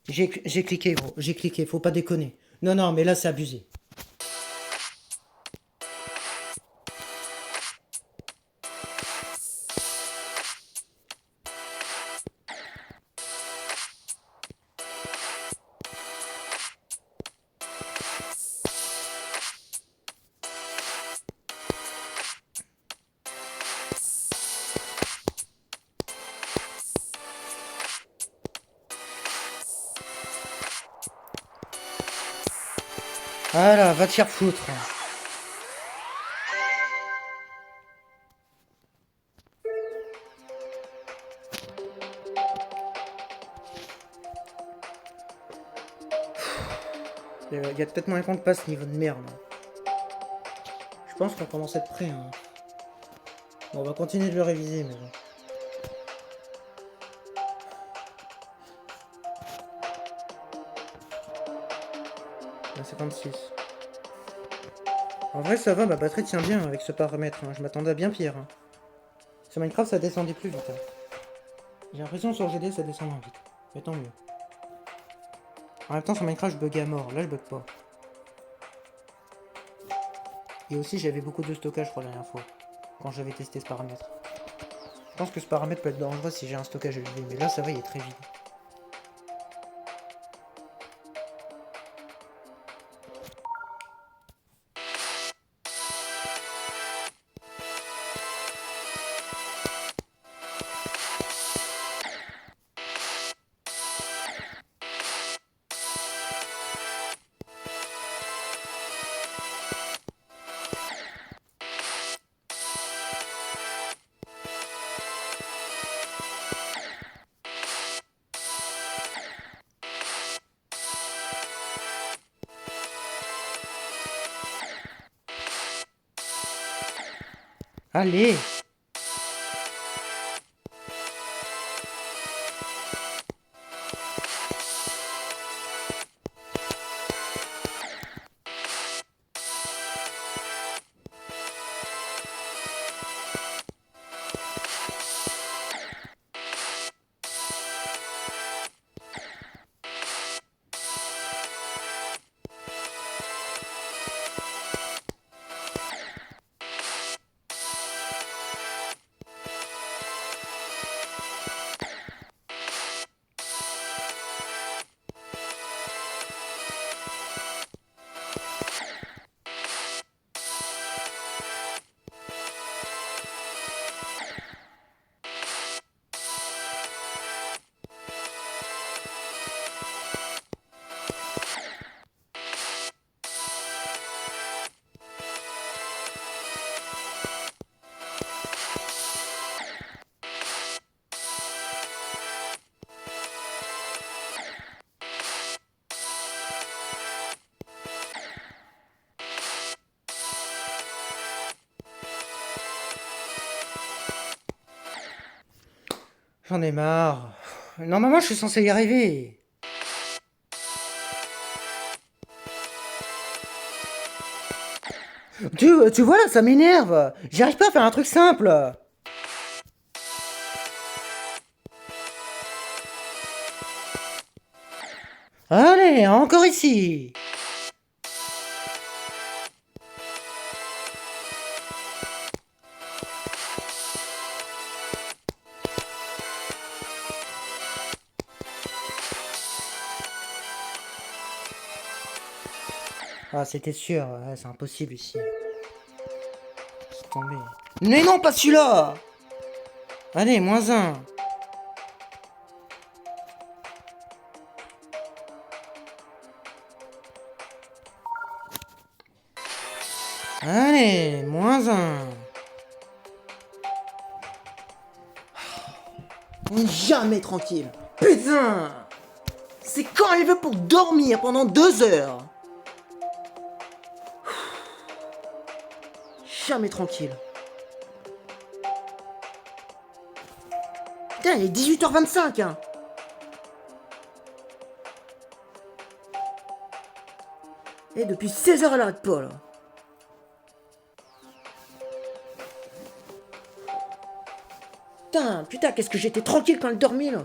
J'ai cliqué, gros. J'ai cliqué, faut pas déconner. Non, non, mais là c'est abusé. Voilà, va te faire foutre. Il y a peut-être moyen qu'on passe ce niveau de merde. Je pense qu'on commence à être prêt. Hein. Bon, on va continuer de le réviser, mais bon. Ah, 56. En vrai, ça va, ma batterie tient bien avec ce paramètre. Hein. Je m'attendais à bien pire. Hein. Sur Minecraft, ça descendait plus vite. Hein. J'ai l'impression que sur GD, ça descend moins vite. Mais tant mieux. En même temps, sur Minecraft, je buguais à mort. Là, je bug pas. Et aussi, j'avais beaucoup de stockage, je crois, la dernière fois. Quand j'avais testé ce paramètre. Je pense que ce paramètre peut être dangereux si j'ai un stockage élevé. Mais là, ça va, il est très vide. Allez! J'en ai marre. Normalement, je suis censé y arriver. Tu vois là, ça m'énerve. J'arrive pas à faire un truc simple. Allez, encore ici. Ah, c'était sûr, ouais, c'est impossible ici. C'est tombé. Mais non, pas celui-là. Allez, -1. Allez, -1. On est jamais tranquille. Putain. C'est quand elle veut pour dormir pendant 2 heures. Jamais tranquille. Putain, il est 18h25, hein. Et depuis 16h, elle arrête pas, là. Putain, qu'est-ce que j'étais tranquille quand elle dormait, là.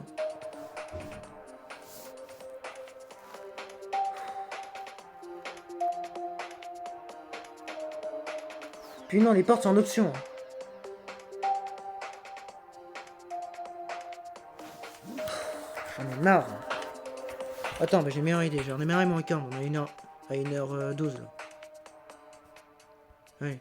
Puis non, les portes, c'est en option. J'en ai marre. Attends, bah, j'ai meilleure idée. J'en ai marre, mon 15. On est à 1h12, là. Ouais.